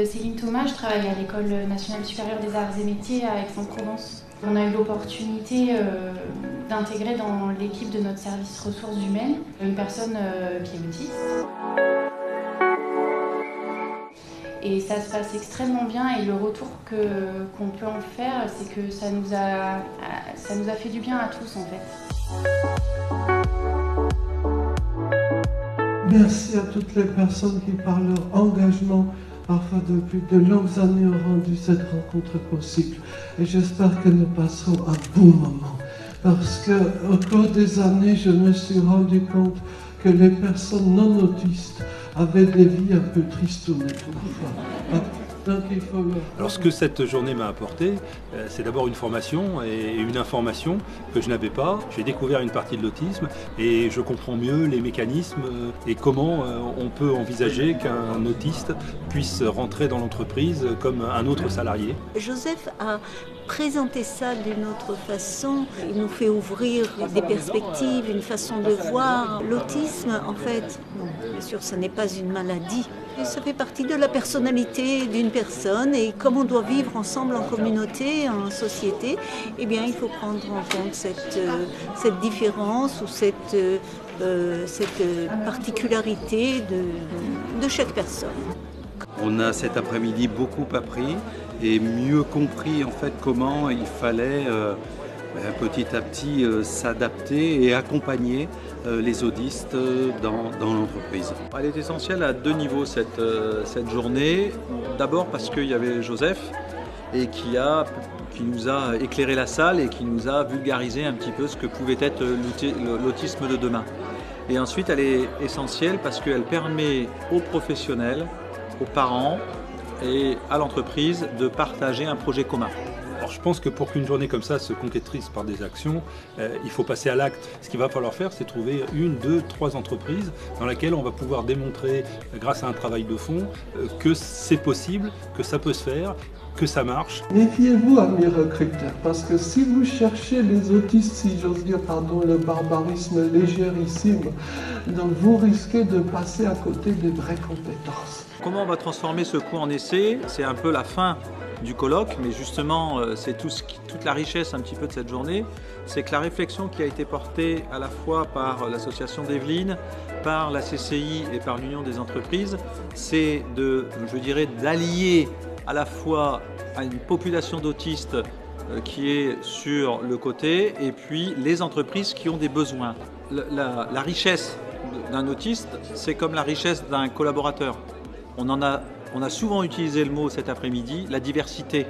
Céline Thomas, je travaille à l'École nationale supérieure des arts et métiers à Aix-en-Provence. On a eu l'opportunité d'intégrer dans l'équipe de notre service ressources humaines une personne qui est autiste. Et ça se passe extrêmement bien et le retour qu'on peut en faire, c'est que ça nous a fait du bien à tous en fait. Merci à toutes les personnes qui, par leur engagement, parfois depuis de longues années, ont rendu cette rencontre possible. Et j'espère que nous passerons un bon moment. Parce qu'au cours des années, je me suis rendu compte que les personnes non autistes avaient des vies un peu tristounées parfois. Donc il faut Alors ce que cette journée m'a apporté, c'est d'abord une formation et une information que je n'avais pas. J'ai découvert une partie de l'autisme et je comprends mieux les mécanismes et comment on peut envisager qu'un autiste puisse rentrer dans l'entreprise comme un autre salarié. Joseph a présenté ça d'une autre façon. Il nous fait ouvrir des perspectives, une façon de voir. L'autisme, en fait, bien sûr, ce n'est pas une maladie. Ça fait partie de la personnalité d'une personne et comme on doit vivre ensemble en communauté, en société, eh bien, il faut prendre en compte cette différence ou cette particularité de chaque personne. On a cet après-midi beaucoup appris et mieux compris en fait comment il fallait petit à petit s'adapter et accompagner les audistes dans l'entreprise. Elle est essentielle à deux niveaux cette journée. D'abord parce qu'il y avait Joseph et qui nous a éclairé la salle et qui nous a vulgarisé un petit peu ce que pouvait être l'autisme de demain. Et ensuite elle est essentielle parce qu'elle permet aux professionnels, aux parents et à l'entreprise de partager un projet commun. Alors je pense que pour qu'une journée comme ça se concrétise par des actions, il faut passer à l'acte. Ce qu'il va falloir faire, c'est trouver 1, 2, 3 entreprises dans lesquelles on va pouvoir démontrer, grâce à un travail de fond, que c'est possible, que ça peut se faire, que ça marche. Méfiez-vous, amis recruteurs, parce que si vous cherchez les autistes, si j'ose dire, pardon, le barbarisme légérissime, donc vous risquez de passer à côté des vraies compétences. Comment on va transformer ce coup en essai? C'est un peu la fin du colloque, mais justement c'est toute la richesse un petit peu de cette journée, c'est que la réflexion qui a été portée à la fois par l'association d'Evelyne, par la CCI et par l'Union des entreprises, c'est d'allier à la fois à une population d'autistes qui est sur le côté et puis les entreprises qui ont des besoins. La richesse d'un autiste, c'est comme la richesse d'un collaborateur. On a souvent utilisé le mot cet après-midi, la diversité.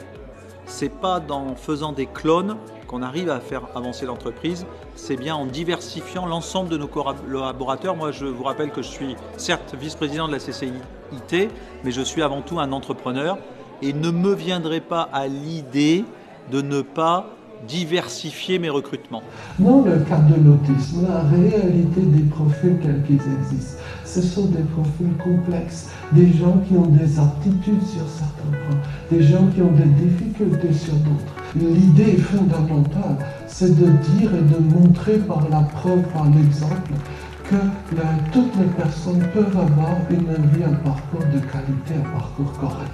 C'est pas en faisant des clones qu'on arrive à faire avancer l'entreprise, c'est bien en diversifiant l'ensemble de nos collaborateurs. Moi, je vous rappelle que je suis certes vice-président de la CCIT, mais je suis avant tout un entrepreneur et ne me viendrai pas à l'idée de ne pas diversifier mes recrutements. Dans le cas de l'autisme, la réalité des profils tels qu'ils existent, ce sont des profils complexes, des gens qui ont des aptitudes sur certains points, des gens qui ont des difficultés sur d'autres. L'idée fondamentale, c'est de dire et de montrer par la preuve, par l'exemple, que toutes les personnes peuvent avoir une vie, un parcours de qualité, un parcours correct.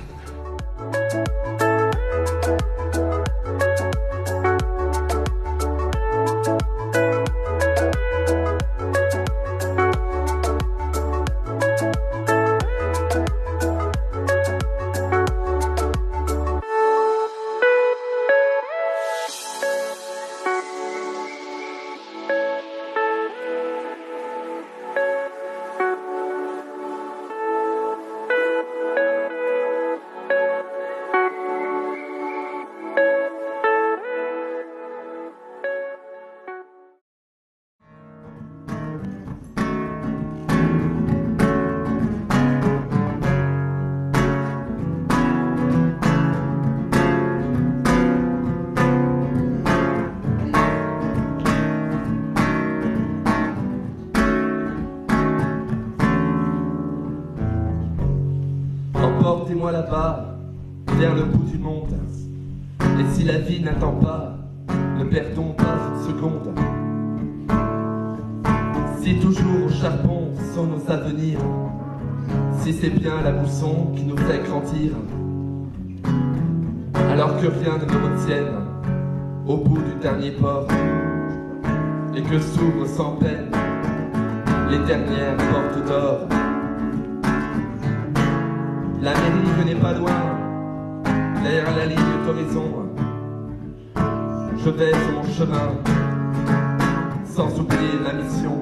Emportez-moi là-bas, vers le bout du monde. Et si la vie n'attend pas, ne perdons pas une seconde. Si toujours au charbon sont nos avenirs, si c'est bien la mousson qui nous fait grandir, alors que rien ne nous retienne au bout du dernier port, et que s'ouvrent sans peine les dernières portes d'or. L'Amérique n'est pas loin, derrière la ligne d'horizon. Je vais sur mon chemin, sans oublier ma mission.